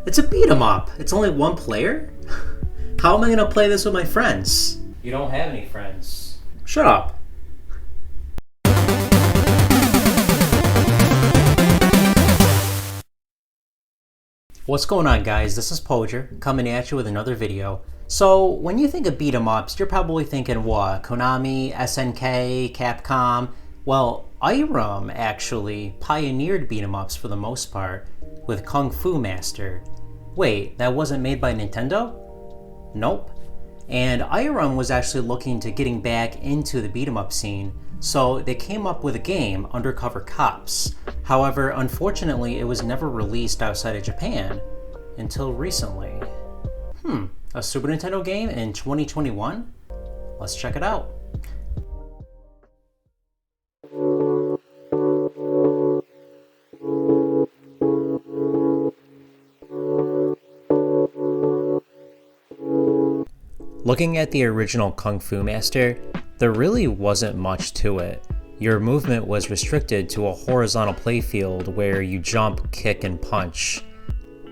It's a beat 'em up. It's only one player? How am I gonna play this with my friends? You don't have any friends. Shut up. What's going on, guys? This is pojr coming at you with another video. So when you think of beat 'em ups, you're probably thinking what? Konami, SNK, Capcom? Well, Irem actually pioneered beat 'em ups for the most part with Kung Fu Master. Wait, that wasn't made by Nintendo? Nope. And Irem was actually looking to getting back into the beat 'em up scene, so they came up with a game, Undercover Cops. However, unfortunately, it was never released outside of Japan until recently. A Super Nintendo game in 2021? Let's check it out. Looking at the original Kung Fu Master, there really wasn't much to it. Your movement was restricted to a horizontal playfield where you jump, kick, and punch.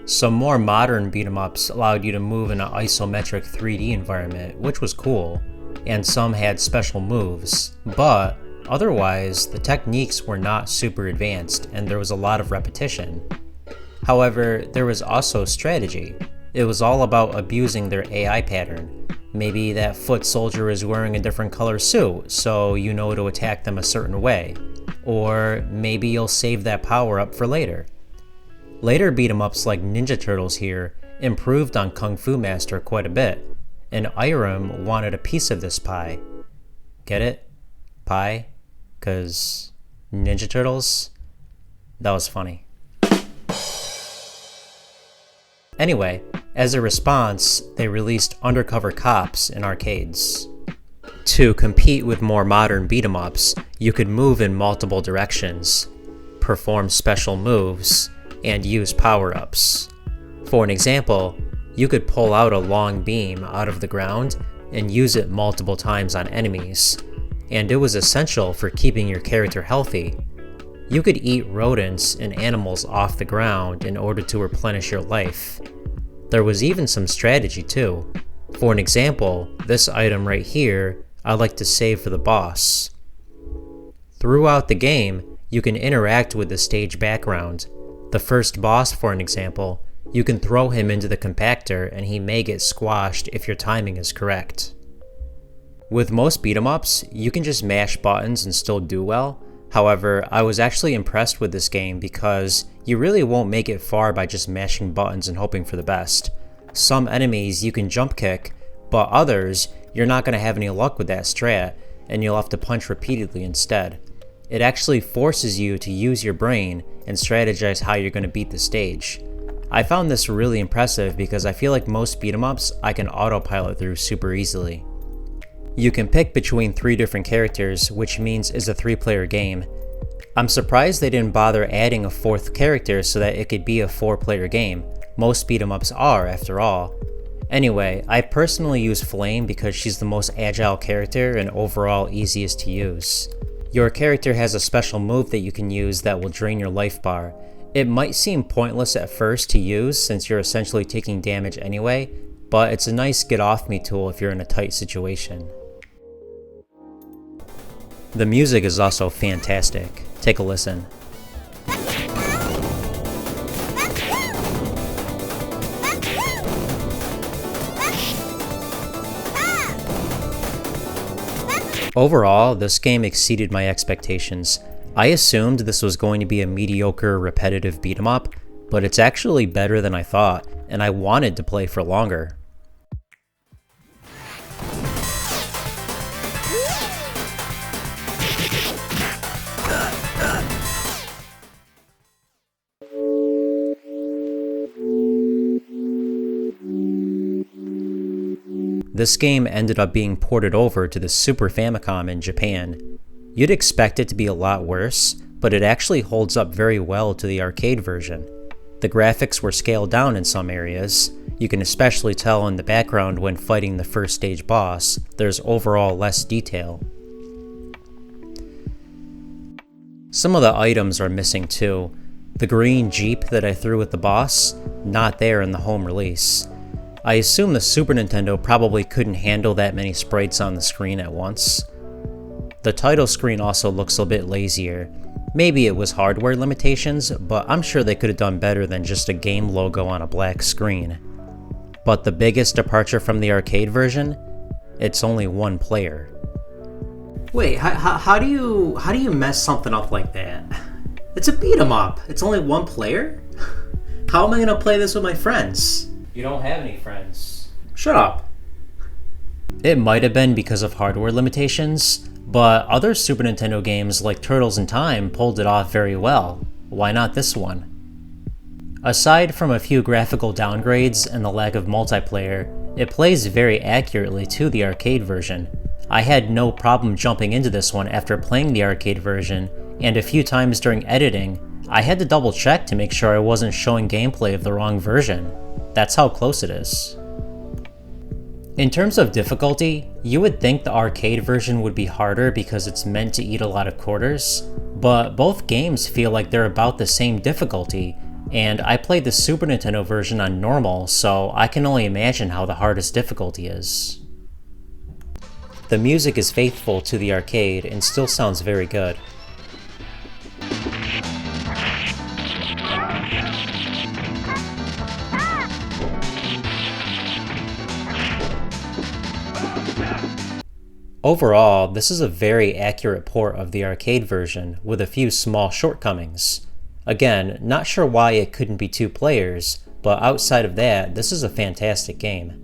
Some more modern beat-em-ups allowed you to move in an isometric 3D environment, which was cool, and some had special moves, but otherwise the techniques were not super advanced and there was a lot of repetition. However, there was also strategy. It was all about abusing their AI pattern. Maybe that foot soldier is wearing a different color suit, so you know to attack them a certain way. Or maybe you'll save that power up for later. Later beat-em-ups like Ninja Turtles here improved on Kung Fu Master quite a bit, and Irem wanted a piece of this pie. Get it? Pie? 'Cause Ninja Turtles? That was funny. Anyway, as a response, they released Undercover Cops in arcades. To compete with more modern beat-em-ups, you could move in multiple directions, perform special moves, and use power-ups. For an example, you could pull out a long beam out of the ground and use it multiple times on enemies, and it was essential for keeping your character healthy. You could eat rodents and animals off the ground in order to replenish your life. There was even some strategy too. For an example, this item right here, I like to save for the boss. Throughout the game, you can interact with the stage background. The first boss, for an example, you can throw him into the compactor and he may get squashed if your timing is correct. With most beat-em-ups, you can just mash buttons and still do well. However, I was actually impressed with this game because you really won't make it far by just mashing buttons and hoping for the best. Some enemies you can jump kick, but others you're not going to have any luck with that strat and you'll have to punch repeatedly instead. It actually forces you to use your brain and strategize how you're going to beat the stage. I found this really impressive because I feel like most beat-em-ups I can autopilot through super easily. You can pick between 3 different characters, which means it's a 3-player game. I'm surprised they didn't bother adding a 4th character so that it could be a 4-player game. Most beat-em-ups are, after all. Anyway, I personally use Flame because she's the most agile character and overall easiest to use. Your character has a special move that you can use that will drain your life bar. It might seem pointless at first to use since you're essentially taking damage anyway, but it's a nice get off me tool if you're in a tight situation. The music is also fantastic. Take a listen. Overall, this game exceeded my expectations. I assumed this was going to be a mediocre, repetitive beat-em-up, but it's actually better than I thought, and I wanted to play for longer. This game ended up being ported over to the Super Famicom in Japan. You'd expect it to be a lot worse, but it actually holds up very well to the arcade version. The graphics were scaled down in some areas. You can especially tell in the background when fighting the first stage boss, there's overall less detail. Some of the items are missing too. The green Jeep that I threw at the boss, not there in the home release. I assume the Super Nintendo probably couldn't handle that many sprites on the screen at once. The title screen also looks a bit lazier. Maybe it was hardware limitations, but I'm sure they could have done better than just a game logo on a black screen. But the biggest departure from the arcade version? It's only one player. Wait, how do you mess something up like that? It's a beat 'em up. It's only one player? How am I gonna play this with my friends? You don't have any friends. Shut up. It might have been because of hardware limitations, but other Super Nintendo games like Turtles in Time pulled it off very well. Why not this one? Aside from a few graphical downgrades and the lack of multiplayer, it plays very accurately to the arcade version. I had no problem jumping into this one after playing the arcade version, and a few times during editing, I had to double check to make sure I wasn't showing gameplay of the wrong version. That's how close it is. In terms of difficulty, you would think the arcade version would be harder because it's meant to eat a lot of quarters, but both games feel like they're about the same difficulty, and I played the Super Nintendo version on normal, so I can only imagine how the hardest difficulty is. The music is faithful to the arcade and still sounds very good. Overall, this is a very accurate port of the arcade version with a few small shortcomings. Again, not sure why it couldn't be 2 players, but outside of that, this is a fantastic game.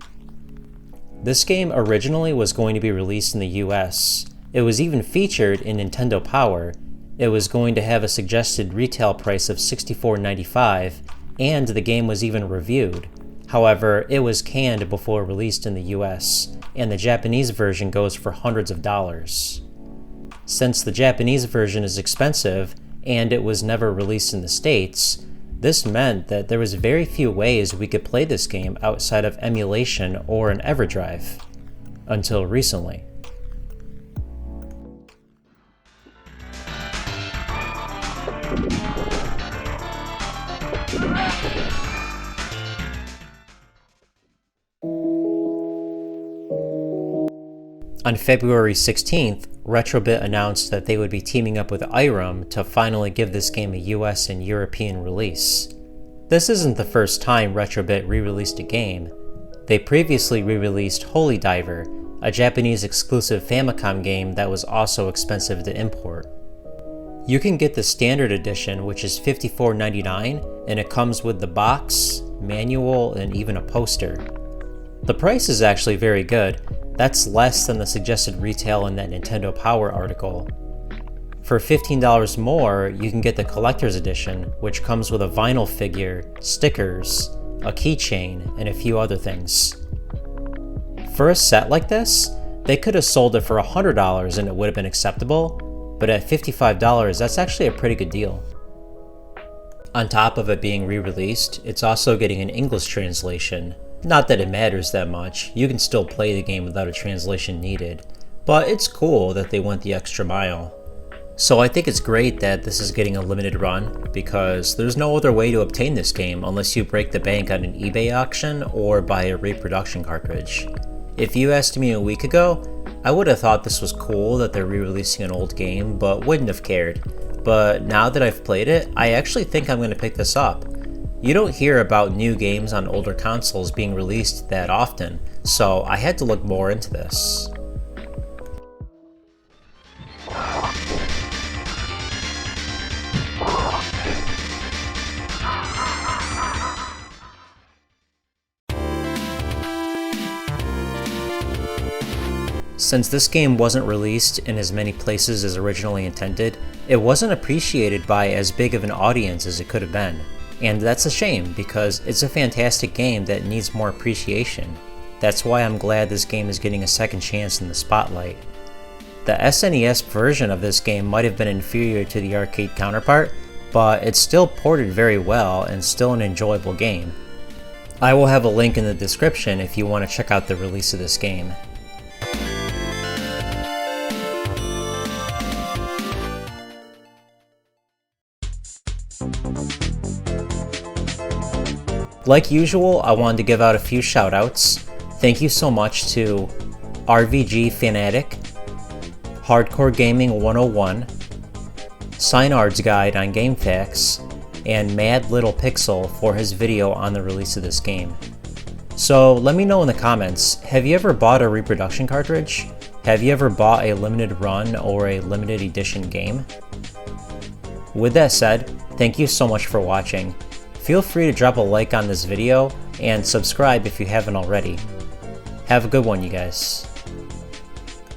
This game originally was going to be released in the US. It was even featured in Nintendo Power. It was going to have a suggested retail price of $64.95, and the game was even reviewed. However, it was canned before released in the US, and the Japanese version goes for hundreds of dollars. Since the Japanese version is expensive, and it was never released in the States, this meant that there was very few ways we could play this game outside of emulation or an EverDrive. Until recently. On February 16th, Retrobit announced that they would be teaming up with Irem to finally give this game a US and European release. This isn't the first time Retrobit re-released a game. They previously re-released Holy Diver, a Japanese exclusive Famicom game that was also expensive to import. You can get the standard edition, which is $54.99, and it comes with the box, manual, and even a poster. The price is actually very good. That's less than the suggested retail in that Nintendo Power article. For $15 more, you can get the collector's edition, which comes with a vinyl figure, stickers, a keychain, and a few other things. For a set like this, they could have sold it for $100 and it would have been acceptable, but at $55, that's actually a pretty good deal. On top of it being re-released, it's also getting an English translation. Not that it matters that much, you can still play the game without a translation needed, but it's cool that they went the extra mile. So I think it's great that this is getting a limited run, because there's no other way to obtain this game unless you break the bank on an eBay auction or buy a reproduction cartridge. If you asked me a week ago, I would have thought this was cool that they're re-releasing an old game, but wouldn't have cared. But now that I've played it, I actually think I'm going to pick this up. You don't hear about new games on older consoles being released that often, so I had to look more into this. Since this game wasn't released in as many places as originally intended, it wasn't appreciated by as big of an audience as it could have been. And that's a shame, because it's a fantastic game that needs more appreciation. That's why I'm glad this game is getting a second chance in the spotlight. The SNES version of this game might have been inferior to the arcade counterpart, but it's still ported very well and still an enjoyable game. I will have a link in the description if you want to check out the release of this game. Like usual, I wanted to give out a few shoutouts. Thank you so much to RVG Fanatic, Hardcore Gaming 101, Signard's Guide on GameFAQs, and Mad Little Pixel for his video on the release of this game. So let me know in the comments, have you ever bought a reproduction cartridge? Have you ever bought a limited run or a limited edition game? With that said, thank you so much for watching. Feel free to drop a like on this video and subscribe if you haven't already. Have a good one, you guys.